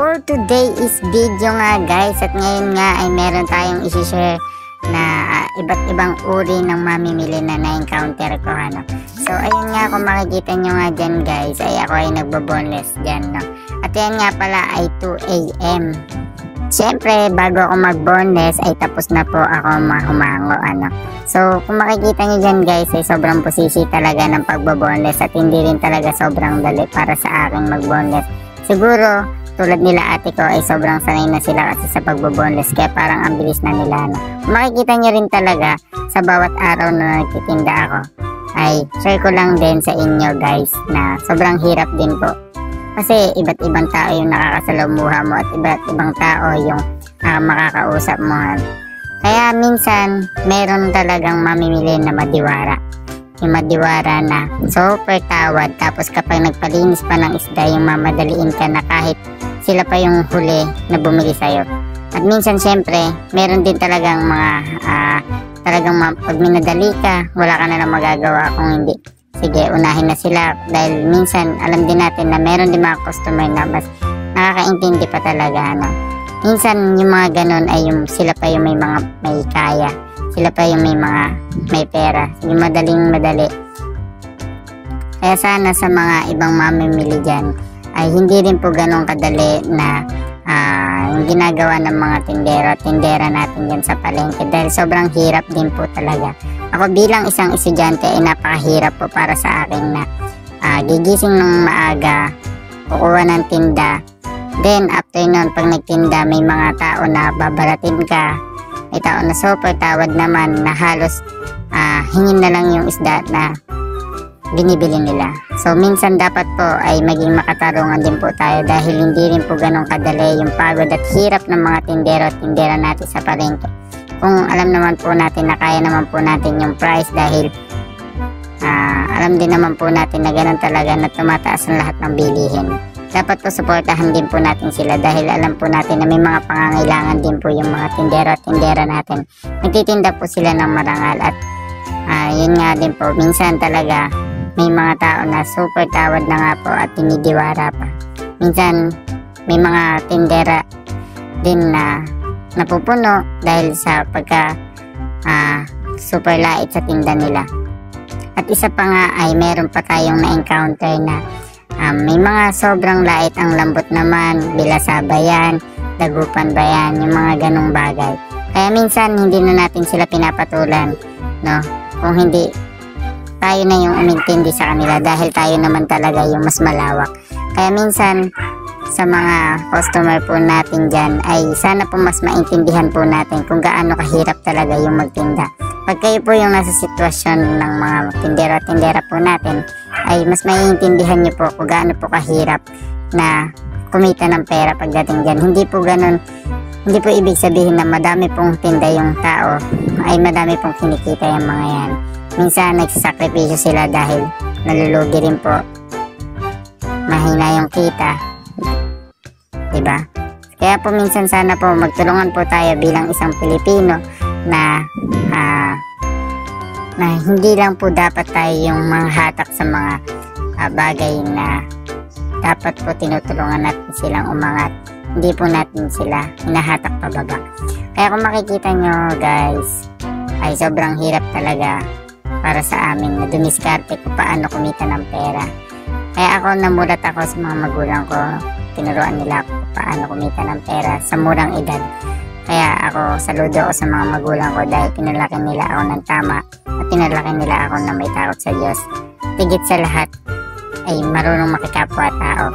for today is video nga guys, at ngayon nga ay meron tayong isi-share na iba't ibang uri ng mamimili na na-encounter ko So ayun nga, kung makikita nyo nga dyan guys, ay ako ay nagbo-boneless dyan At yan nga pala ay 2 AM. Siyempre bago ako mag-boneless ay tapos na po ako humango So kung makikita nyo dyan guys, ay sobrang pusisi talaga ng pagbo-boneless, at hindi rin talaga sobrang dali para sa akin mag-boneless. Siguro tulad nila ate ko ay sobrang sanay na sila kasi sa pagbo-boneless, kaya parang ang bilis na nila Makikita nyo rin talaga sa bawat araw na nagtitinda ako, ay share ko lang din sa inyo guys na sobrang hirap din po. Kasi iba't ibang tao yung nakakasalamuha mo, at iba't ibang tao yung makakausap mo. Kaya minsan meron talagang mamimili na madiwara. Yung madiwara na super tawad, tapos kapag nagpalinis pa ng isda, yung mamadaliin ka na kahit sila pa yung huli na bumili sa'yo. At minsan syempre meron din talagang mga pag minadali ka, wala ka na lang magagawa kung hindi sige unahin na sila, dahil minsan alam din natin na meron din mga customer na mas nakakaintindi pa talaga Minsan yung mga ganun ay yung sila pa yung may kaya, sila pa yung may pera, yung madali. Kaya sana sa mga ibang mamimili dyan ay hindi rin po ganun kadali na yung ginagawa ng mga tindera natin dyan sa palengke, dahil sobrang hirap din po talaga. Ako bilang isang estudyante ay napakahirap po para sa akin na gigising ng maaga, kukuha ng tinda, then after nun pag nagtinda may mga tao na babaratin ka, may tao na super tawad naman na halos hingin na lang yung isda na binibili nila. So minsan dapat po ay maging makatarungan din po tayo, dahil hindi rin po ganun kadali yung pagod at hirap ng mga tindera natin sa palengke. Kung alam naman po natin na kaya naman po natin yung price, dahil alam din naman po natin na ganun talaga na tumataas ang lahat ng bilihin. Dapat po suportahan din po natin sila, dahil alam po natin na may mga pangangailangan din po yung mga tindera natin. Nagtitinda po sila ng marangal, at yun nga din po, minsan talaga may mga tao na super tawad na nga po at tinidiwara pa. Minsan may mga tindera din na napupuno dahil sa pagka super lait sa tinda nila. At isa pa nga ay meron pa tayong na-encounter na may mga sobrang lait, ang lambot naman, bilasaba yan, dagupan ba yan, yung mga ganong bagay. Kaya minsan hindi na natin sila pinapatulan, kung hindi tayo na yung umintindi sa kanila, dahil tayo naman talaga yung mas malawak. Kaya minsan sa mga customer po natin dyan ay sana po mas maintindihan po natin kung gaano kahirap talaga yung magtinda. Pag kayo po yung nasa sitwasyon ng mga tindera po natin, ay mas maiintindihan nyo po kung gaano po kahirap na kumita ng pera pagdating dyan. Hindi po ganun, hindi po ibig sabihin na madami pong tinda yung tao ay madami pong kinikita yung mga yan. Minsan nagsasakripisyo sila dahil nalulugi rin po, mahina yung kita, diba? Kaya po minsan sana po magtulungan po tayo bilang isang Pilipino na hindi lang po dapat tayo yung manghatak sa mga bagay na dapat po tinutulungan natin silang umangat. Hindi po natin sila hinahatak pababa. Kaya kung makikita nyo guys, ay sobrang hirap talaga para sa amin na dumiskarte kung paano kumita ng pera. Kaya ako namulat ako sa mga magulang ko, tinuruan nila ako kung paano kumita ng pera sa murang edad. Kaya ako saludo ako sa mga magulang ko, dahil pinalaki nila ako ng tama at pinalaki nila ako na may takot sa Diyos. Tigit sa lahat ay marunong makikapwa tao.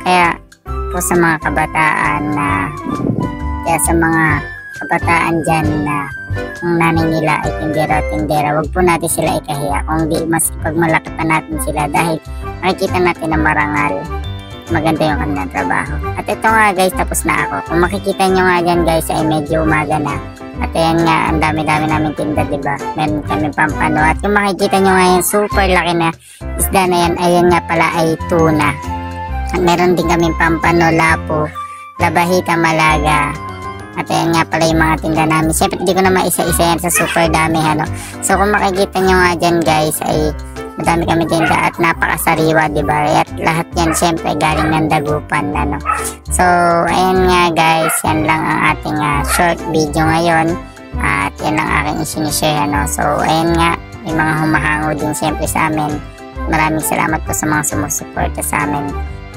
Kaya po sa mga kabataan dyan na ang nanay nila ay tindera, wag po natin sila ikahiya, kung di mas ipagmalaki pa natin sila, dahil makikita natin na marangal, maganda yung kanilang trabaho. At ito nga guys, tapos na ako. Kung makikita nyo nga dyan guys, ay medyo umaga na, at ayan nga, ang dami namin tinda, diba? Meron kami pampano, at kung makikita nyo nga yung super laki na isda na yan, ayan nga pala ay tuna. At meron din kami pampano, lapo, labahita, malaga. At ayan nga pala yung mga tinda namin. Siyempre hindi ko na maisa-isa yan sa super dami So kung makikita nyo nga dyan guys, ay Madami kami tinda at napakasariwa, diba? At lahat yan syempre galing ng dagupan, ano. So, ayun nga guys, yan lang ang ating short video ngayon. At yan ang aking isinishare, ano. So, ayun nga, may mga humahango din syempre sa amin. Maraming salamat po sa mga sumusuporta sa amin.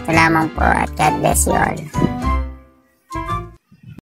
Ito lamang po at God bless you all.